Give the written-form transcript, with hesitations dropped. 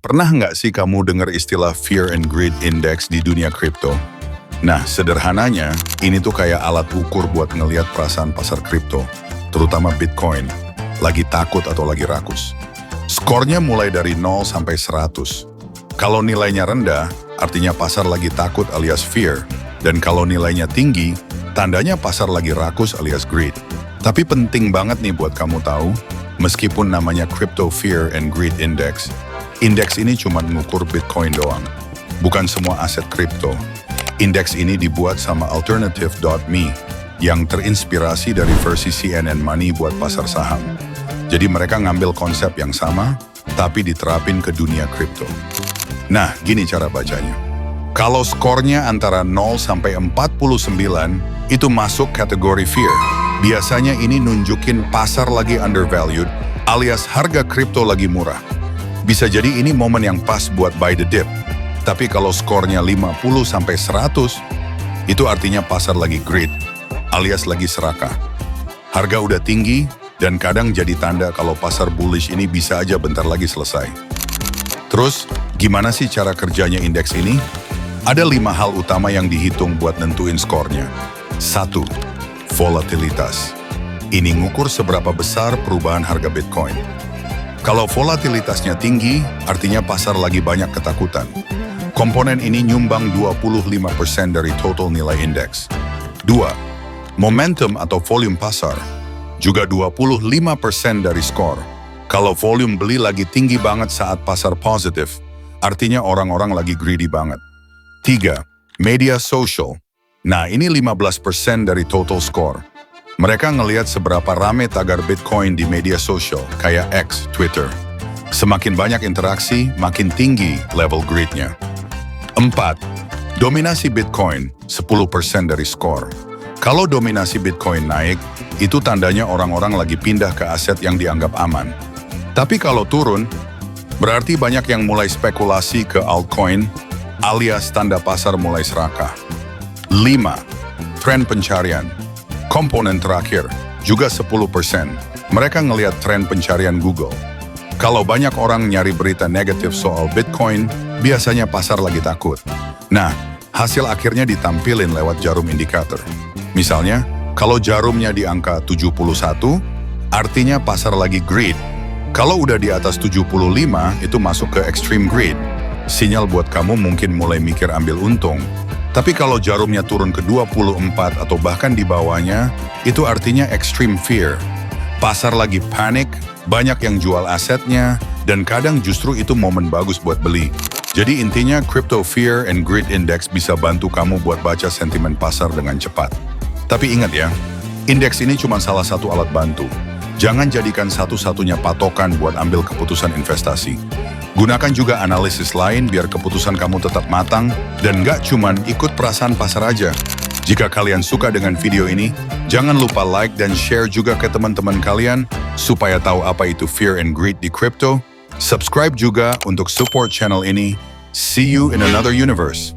Pernah nggak sih kamu dengar istilah Fear and Greed Index di dunia kripto? Nah, sederhananya, ini tuh kayak alat ukur buat ngelihat perasaan pasar kripto, terutama Bitcoin, lagi takut atau lagi rakus. Skornya mulai dari 0 sampai 100. Kalau nilainya rendah, artinya pasar lagi takut alias fear. Dan kalau nilainya tinggi, tandanya pasar lagi rakus alias greed. Tapi penting banget nih buat kamu tahu, meskipun namanya Crypto Fear and Greed Index, indeks ini cuma mengukur Bitcoin doang, bukan semua aset kripto. Indeks ini dibuat sama Alternative.me yang terinspirasi dari versi CNN Money buat pasar saham. Jadi mereka ngambil konsep yang sama, tapi diterapin ke dunia kripto. Nah, gini cara bacanya. Kalau skornya antara 0 sampai 49, itu masuk kategori fear. Biasanya ini nunjukin pasar lagi undervalued, alias harga kripto lagi murah. Bisa jadi ini momen yang pas buat buy the dip. Tapi kalau skornya 50 sampai 100, itu artinya pasar lagi greed, alias lagi serakah. Harga udah tinggi, dan kadang jadi tanda kalau pasar bullish ini bisa aja bentar lagi selesai. Terus, gimana sih cara kerjanya indeks ini? Ada 5 hal utama yang dihitung buat nentuin skornya. 1. Volatilitas. Ini ngukur seberapa besar perubahan harga Bitcoin. Kalau volatilitasnya tinggi, artinya pasar lagi banyak ketakutan. Komponen ini nyumbang 25% dari total nilai indeks. 2. Momentum atau volume pasar. Juga 25% dari skor. Kalau volume beli lagi tinggi banget saat pasar positif, artinya orang-orang lagi greedy banget. 3. Media social. Nah, ini 15% dari total score. Mereka ngelihat seberapa rame tagar Bitcoin di media sosial, kayak X, Twitter. Semakin banyak interaksi, makin tinggi level greednya. 4. Dominasi Bitcoin, 10% dari skor. Kalau dominasi Bitcoin naik, itu tandanya orang-orang lagi pindah ke aset yang dianggap aman. Tapi kalau turun, berarti banyak yang mulai spekulasi ke altcoin, alias tanda pasar mulai serakah. 5. Tren pencarian. Komponen terakhir, juga 10%. Mereka ngelihat tren pencarian Google. Kalau banyak orang nyari berita negatif soal Bitcoin, biasanya pasar lagi takut. Nah, hasil akhirnya ditampilin lewat jarum indikator. Misalnya, kalau jarumnya di angka 71, artinya pasar lagi greed. Kalau udah di atas 75, itu masuk ke extreme greed. Sinyal buat kamu mungkin mulai mikir ambil untung. Tapi kalau jarumnya turun ke 24 atau bahkan di bawahnya, itu artinya extreme fear. Pasar lagi panik, banyak yang jual asetnya, dan kadang justru itu momen bagus buat beli. Jadi intinya Crypto Fear and Greed Index bisa bantu kamu buat baca sentimen pasar dengan cepat. Tapi ingat ya, indeks ini cuma salah satu alat bantu. Jangan jadikan satu-satunya patokan buat ambil keputusan investasi. Gunakan juga analisis lain biar keputusan kamu tetap matang dan nggak cuman ikut perasaan pasar aja. Jika kalian suka dengan video ini, jangan lupa like dan share juga ke teman-teman kalian supaya tahu apa itu fear and greed di crypto. Subscribe juga untuk support channel ini. See you in another universe.